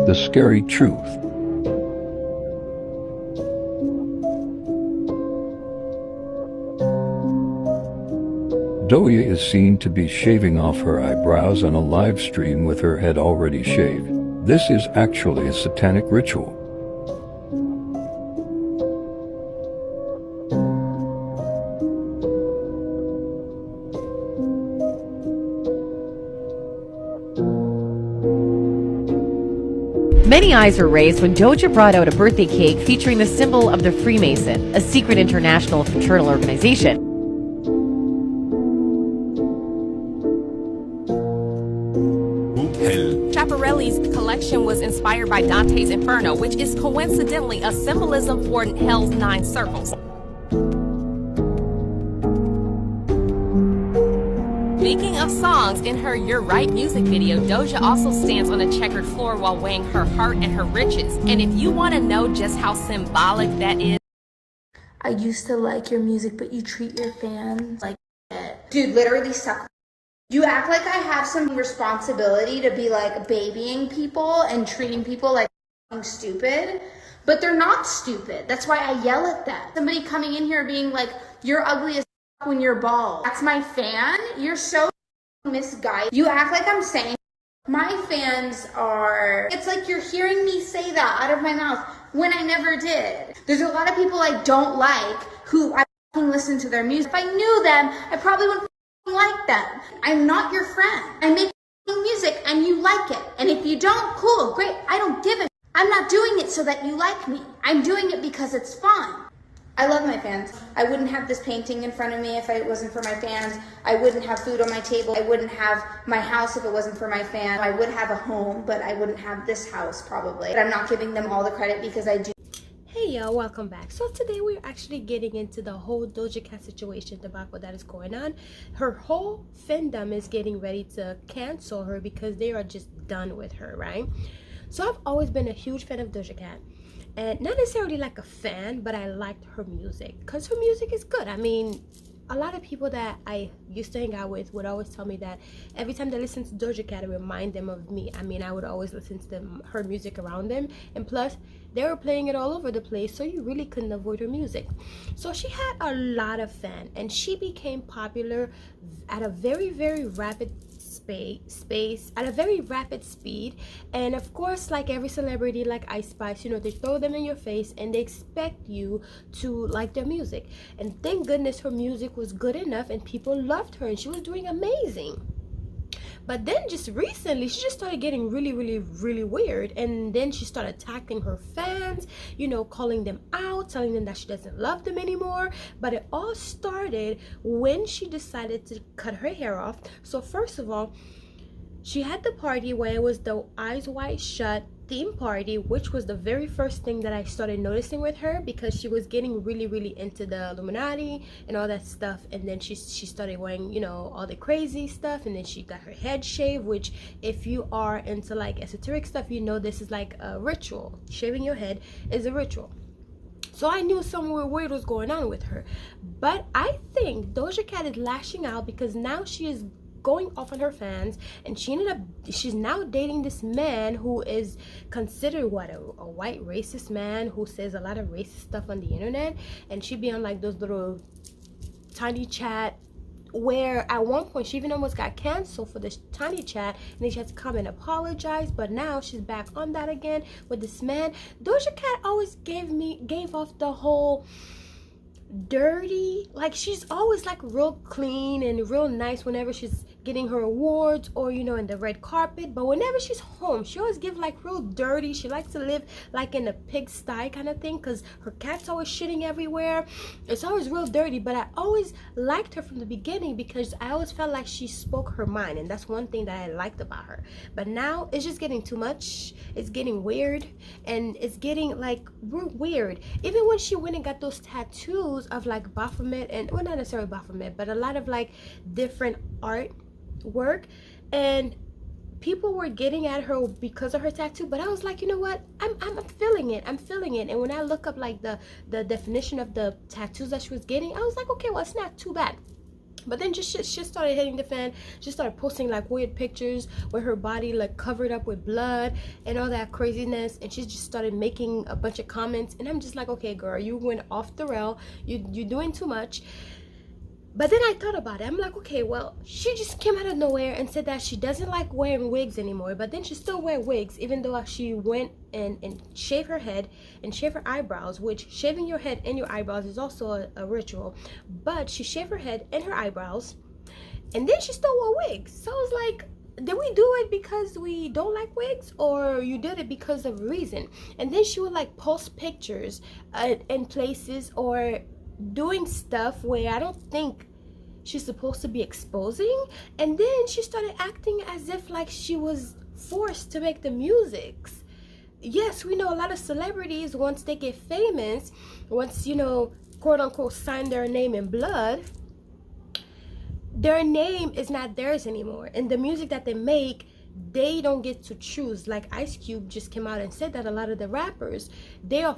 The scary truth. Doja is seen to be shaving off her eyebrows on a live stream with her head already shaved. This is actually a satanic ritual. Many eyes were raised when Doja brought out a birthday cake featuring the symbol of the Freemason, a secret international fraternal organization. Schiaparelli's collection was inspired by Dante's Inferno, which is coincidentally a symbolism for Hell's 9 circles. Speaking of songs, in her You're Right music video, Doja also stands on a checkered floor while weighing her heart and her riches. And if you want to know just how symbolic that is, I used to like your music, but you treat your fans like shit. Dude, literally suck. You act like I have some responsibility to be like babying people and treating people like stupid, but they're not stupid. That's why I yell at them. Somebody coming in here being like, you're ugly as when you're bald. That's my fan? You're so misguided. You act like I'm saying my fans are, it's like you're hearing me say that out of my mouth when I never did. There's a lot of people I don't like who I listen to their music. If I knew them, I probably wouldn't like them. I'm not your friend. I make music and you like it. And if you don't, cool, great. I don't give a. I'm not doing it so that you like me. I'm doing it because it's fun. I love my fans. I wouldn't have this painting in front of me if it wasn't for my fans. I wouldn't have food on my table. I wouldn't have my house if it wasn't for my fans. I would have a home, but I wouldn't have this house probably. But I'm not giving them all the credit because I do. Hey y'all, welcome back. So today we're actually getting into the whole Doja Cat situation, debacle that is going on. Her whole fandom is getting ready to cancel her because they are just done with her, right? So I've always been a huge fan of Doja Cat. And not necessarily like a fan, but I liked her music because her music is good. I mean, a lot of people that I used to hang out with would always tell me that every time they listen to Doja Cat, it remind them of me. I mean, I would always listen to her music around them, and plus they were playing it all over the place, so you really couldn't avoid her music. So she had a lot of fans, and she became popular at a very, very rapid at a very rapid speed. And of course, like every celebrity, like Ice Spice, you know, they throw them in your face and they expect you to like their music. And thank goodness her music was good enough and people loved her and she was doing amazing. But then just recently, she just started getting really weird. And then she started attacking her fans, you know, calling them out, telling them that she doesn't love them anymore. But it all started when she decided to cut her hair off. So first of all, she had the party where it was the Eyes Wide Shut theme party, which was the very first thing that I started noticing with her, because she was getting really into the Illuminati and all that stuff. And then she started wearing, you know, all the crazy stuff, and then she got her head shaved, which if you are into like esoteric stuff, you know this is like a ritual. Shaving your head is a ritual. So I knew somewhere weird was going on with her. But I think Doja Cat is lashing out because now she is going off on her fans, and she's now dating this man who is considered what, a white racist man who says a lot of racist stuff on the internet. And she be on like those little tiny chat where at one point she even almost got canceled for this tiny chat, and then she had to come and apologize. But now she's back on that again with this man. Doja Cat always gave off the whole dirty, like she's always like real clean and real nice whenever she's getting her awards or, you know, in the red carpet. But whenever she's home, she always give like real dirty. She likes to live like in a pigsty kind of thing because her cat's always shitting everywhere. It's always real dirty. But I always liked her from the beginning because I always felt like she spoke her mind, and that's one thing that I liked about her. But now it's just getting too much. It's getting weird, and it's getting like weird. Even when she went and got those tattoos of like Baphomet, and well, not necessarily Baphomet, but a lot of like different art work, and people were getting at her because of her tattoo. But I was like, you know what, I'm feeling it. And when I look up like the definition of the tattoos that she was getting, I was like, okay, well, it's not too bad. But then just shit started hitting the fan. She started posting like weird pictures with her body like covered up with blood and all that craziness, and she just started making a bunch of comments, and I'm just like, okay girl, you went off the rail, you're doing too much. But then I thought about it. I'm like, okay, well, she just came out of nowhere and said that she doesn't like wearing wigs anymore, but then she still wear wigs, even though she went and shaved her head and shaved her eyebrows, which shaving your head and your eyebrows is also a ritual. But she shaved her head and her eyebrows, and then she still wore wigs. So I was like, did we do it because we don't like wigs, or you did it because of a reason? And then she would like post pictures in places or doing stuff where I don't think she's supposed to be exposing, and then she started acting as if like she was forced to make the musics. Yes, we know a lot of celebrities, once they get famous, once, you know, quote unquote sign their name in blood, their name is not theirs anymore, and the music that they make, they don't get to choose. Like Ice Cube just came out and said that a lot of the rappers, they're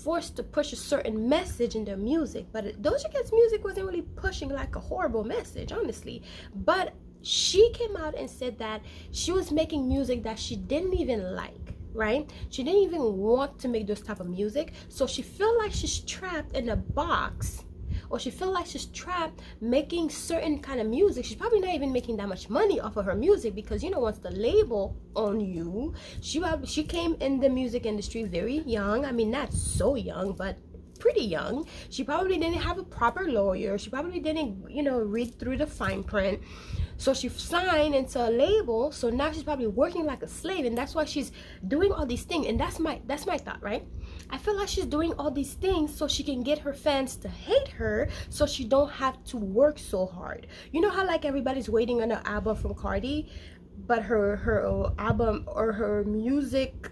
forced to push a certain message in their music, but Doja Cat's music wasn't really pushing like a horrible message, honestly. But she came out and said that she was making music that she didn't even like, right? She didn't even want to make those type of music, so she feel like she's trapped in a box, or she feel like she's trapped making certain kind of music. She's probably not even making that much money off of her music, because, you know, once the label on you, she came in the music industry very young. I mean, not so young, but pretty young. She probably didn't have a proper lawyer. She probably didn't, you know, read through the fine print. So she signed into a label, so now she's probably working like a slave, and that's why she's doing all these things. And that's my thought, right? I feel like she's doing all these things so she can get her fans to hate her, so she don't have to work so hard. You know how like everybody's waiting on an album from Cardi, but her album or her music,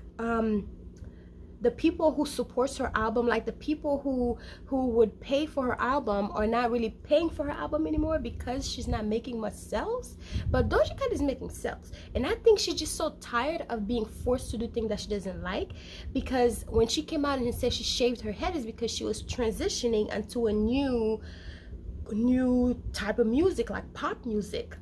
the people who supports her album, like the people who would pay for her album, are not really paying for her album anymore because she's not making much sales. But Doja Cat is making sales, and I think she's just so tired of being forced to do things that she doesn't like. Because when she came out and said she shaved her head, is because she was transitioning into a new type of music, like pop music.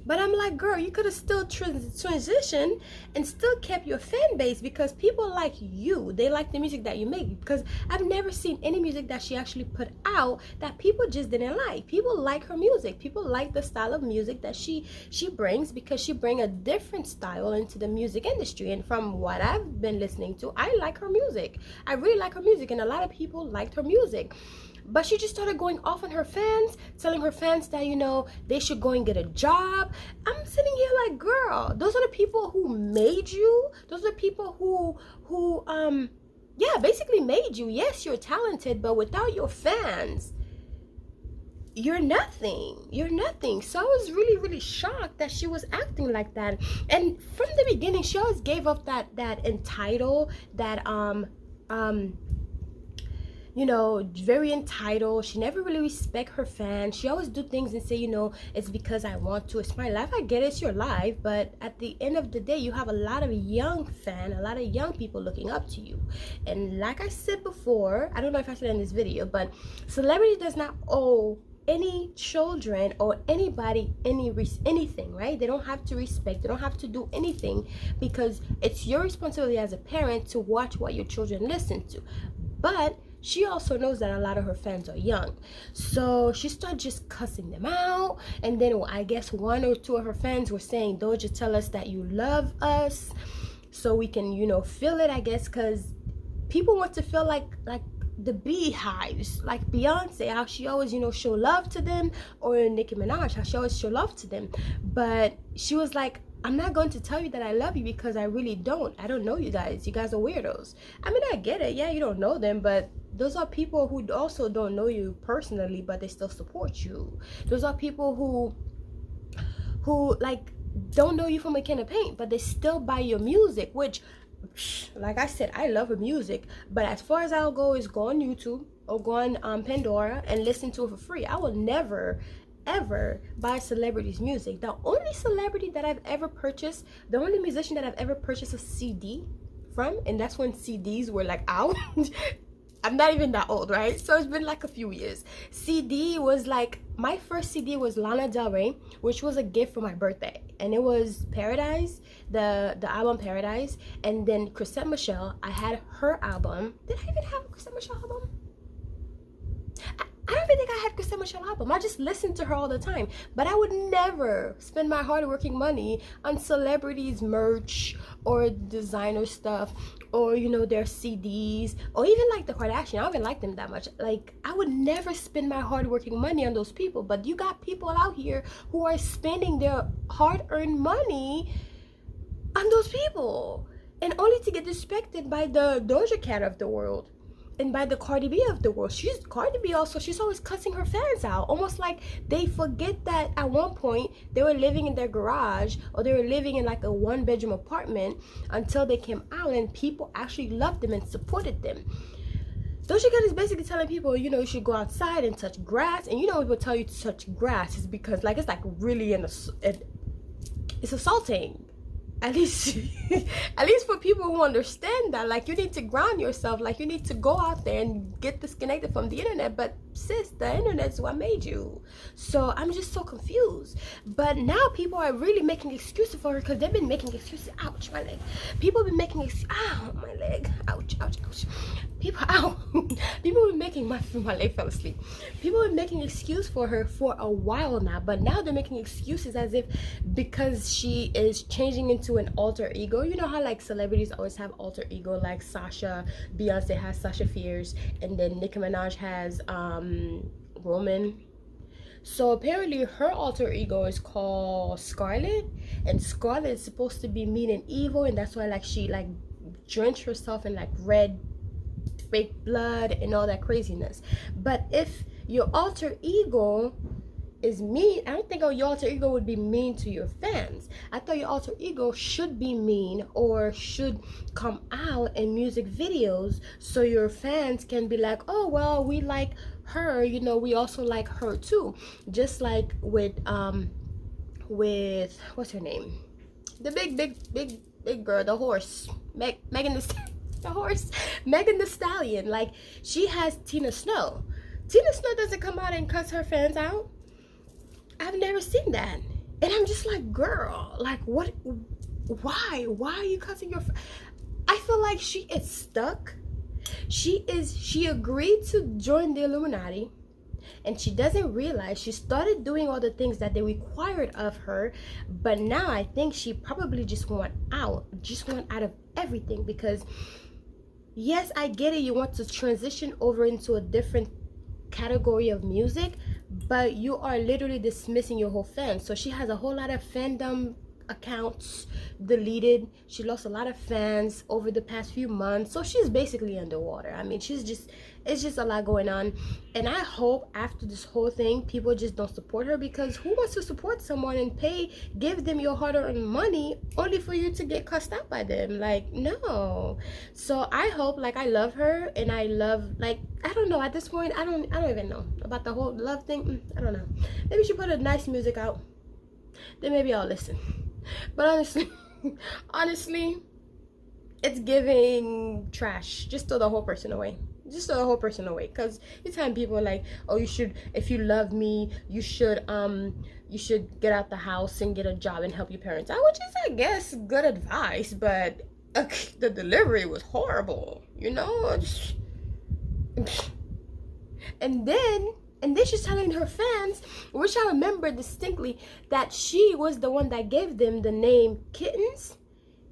But I'm like, girl, you could have still transitioned and still kept your fan base, because people like you. They like the music that you make. Because I've never seen any music that she actually put out that people just didn't like. People like her music. People like the style of music that she brings, because she brings a different style into the music industry. And from what I've been listening to, I like her music. I really like her music, and a lot of people liked her music. But she just started going off on her fans, telling her fans that, you know, they should go and get a job. I'm sitting here like, girl, those are the people who made you. Those are the people who yeah, basically made you. Yes, you're talented, but without your fans, you're nothing. You're nothing. So I was really, really shocked that she was acting like that. And from the beginning, she always gave up that entitled, that you know, very entitled. She never really respect her fans. She always do things and say, you know, it's because I want to. It's my life. I get it, it's your life. But at the end of the day, you have a lot of young fans, a lot of young people looking up to you. And like I said before, I don't know if I said it in this video, but celebrity does not owe any children or anybody anything, right? They don't have to respect, they don't have to do anything, because it's your responsibility as a parent to watch what your children listen to. But she also knows that a lot of her fans are young, so she started just cussing them out. And then I guess one or two of her fans were saying, Doja, tell us that you love us so we can, you know, feel it, I guess, because people want to feel like the beehives, like Beyonce, how she always, you know, show love to them, or Nicki Minaj, how she always show love to them. But she was like, I'm not going to tell you that I love you, because I really don't. I don't know you guys. You guys are weirdos. I mean, I get it. Yeah, you don't know them, but those are people who also don't know you personally, but they still support you. Those are people who like don't know you from a can of paint, but they still buy your music, which, like I said, I love her music. But as far as I'll go is go on YouTube or go on Pandora and listen to it for free. I will never ever buy celebrities' music. The only celebrity that I've ever purchased, the only musician that I've ever purchased a CD from, and that's when CDs were like out. I'm not even that old, right? So it's been like a few years. CD was like, my first CD was Lana Del Rey, which was a gift for my birthday. And it was Paradise, the album Paradise. And then Chrisette Michele, I had her album. Did I even have a Chrisette Michele album? I don't even think I had Chrisette Michele album. I just listened to her all the time. But I would never spend my hard-working money on celebrities' merch or designer stuff, or, you know, their CDs, or even like the Kardashians. I don't even like them that much. Like, I would never spend my hard-working money on those people. But you got people out here who are spending their hard-earned money on those people, and only to get respected by the Doja Cat of the world. And by the Cardi B of the world. Cardi B also, she's always cussing her fans out. Almost like they forget that at one point they were living in their garage, or they were living in like a 1-bedroom apartment, until they came out and people actually loved them and supported them. Doja Cat is basically telling people, you know, you should go outside and touch grass. And you know, people tell you to touch grass is because like it's like really it's assaulting. At least for people who understand that, like, you need to ground yourself, like you need to go out there and get disconnected from the internet. But sis, the internet's what made you. So I'm just so confused. But now people are really making excuses for her, because they've been making excuses. Ouch, my leg. People have been making excuses. Ow, my leg. Ouch, ouch, ouch. People have been making my leg fell asleep. People have been making excuse for her for a while now, but now they're making excuses as if because she is changing into an alter ego. You know how like celebrities always have alter ego, like Beyonce has Sasha Fierce, and then Nicki Minaj has Roman. So apparently her alter ego is called Scarlet, and Scarlet is supposed to be mean and evil, and that's why like she like drenched herself in like red fake blood and all that craziness. But if your alter ego is mean, I don't think your alter ego would be mean to your fans. I thought your alter ego should be mean, or should come out in music videos so your fans can be like, oh well, we like her, you know, we also like her too. Just like with what's her name, the big girl, the horse, Megan Thee Stallion. Like, she has Tina Snow. Tina Snow doesn't come out and cuss her fans out. I've never seen that. And I'm just like, girl, like, what? Why are you cussing your I feel like she is stuck. She agreed to join the Illuminati, and she doesn't realize she started doing all the things that they required of her. But now I think she probably just want out of everything, because yes, I get it, you want to transition over into a different category of music, but you are literally dismissing your whole fan. So she has a whole lot of fandom accounts deleted. She lost a lot of fans over the past few months, so she's basically underwater. I mean, it's just a lot going on. And I hope after this whole thing people just don't support her, because who wants to support someone and give them your hard-earned money only for you to get cussed out by them? Like, no. So I hope, like, I love her, and I love, like, I don't know, at this point I don't even know about the whole love thing. I don't know, maybe she put a nice music out, then maybe I'll listen. But honestly, it's giving trash. Just throw the whole person away. Because you're telling people like, oh, you should, if you love me, you should get out the house and get a job and help your parents out, which is, I guess, good advice. But the delivery was horrible, you know. And then she's telling her fans, which I remember distinctly, that she was the one that gave them the name Kittens.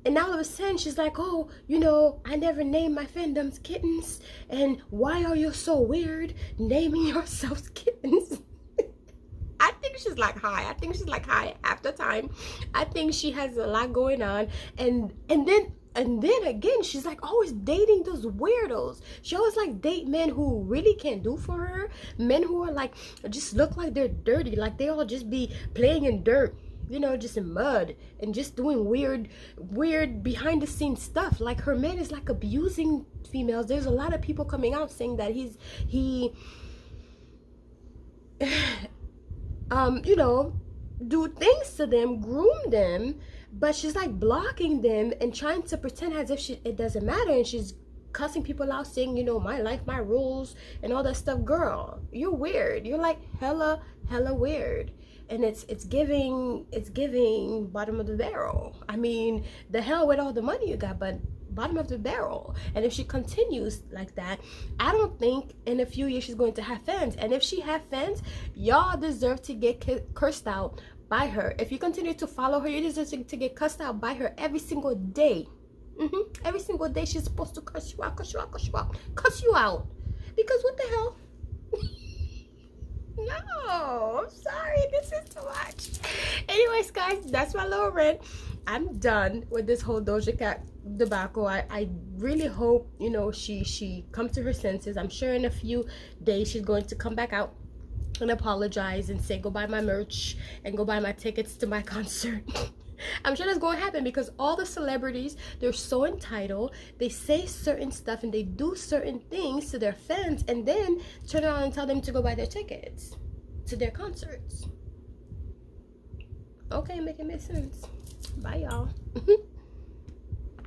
And all of a sudden she's like, oh, you know, I never named my fandoms Kittens, and why are you so weird naming yourselves Kittens? I think she's like high half the time. I think she has a lot going on. And then again, she's like always dating those weirdos. She always like date men who really can't do for her. Men who are like, just look like they're dirty. Like they all just be playing in dirt, you know, just in mud, and just doing weird behind the scenes stuff. Like, her man is like abusing females. There's a lot of people coming out saying that he you know, do things to them, groom them. But she's like blocking them and trying to pretend as if it doesn't matter, and she's cussing people out, saying, you know, my life, my rules, and all that stuff. Girl, you're weird. You're like hella weird. And it's giving bottom of the barrel. I mean, the hell with all the money you got, but bottom of the barrel. And if she continues like that, I don't think in a few years she's going to have fans. And if she have fans, y'all deserve to get cursed out by her. If you continue to follow her, you deserve to get cussed out by her every single day. Every single day she's supposed to cuss you out, cuss you out, cuss you out, cuss you out. Because what the hell? No, I'm sorry, this is too much. Anyways, guys, that's my little rant. I'm done with this whole Doja Cat debacle. I really hope, you know, she comes to her senses. I'm sure in a few days she's going to come back out and apologize and say go buy my merch and go buy my tickets to my concert. I'm sure that's going to happen because all the celebrities, they're so entitled. They say certain stuff and they do certain things to their fans and then turn around and tell them to go buy their tickets to their concerts. Okay, make it make sense. Bye, y'all.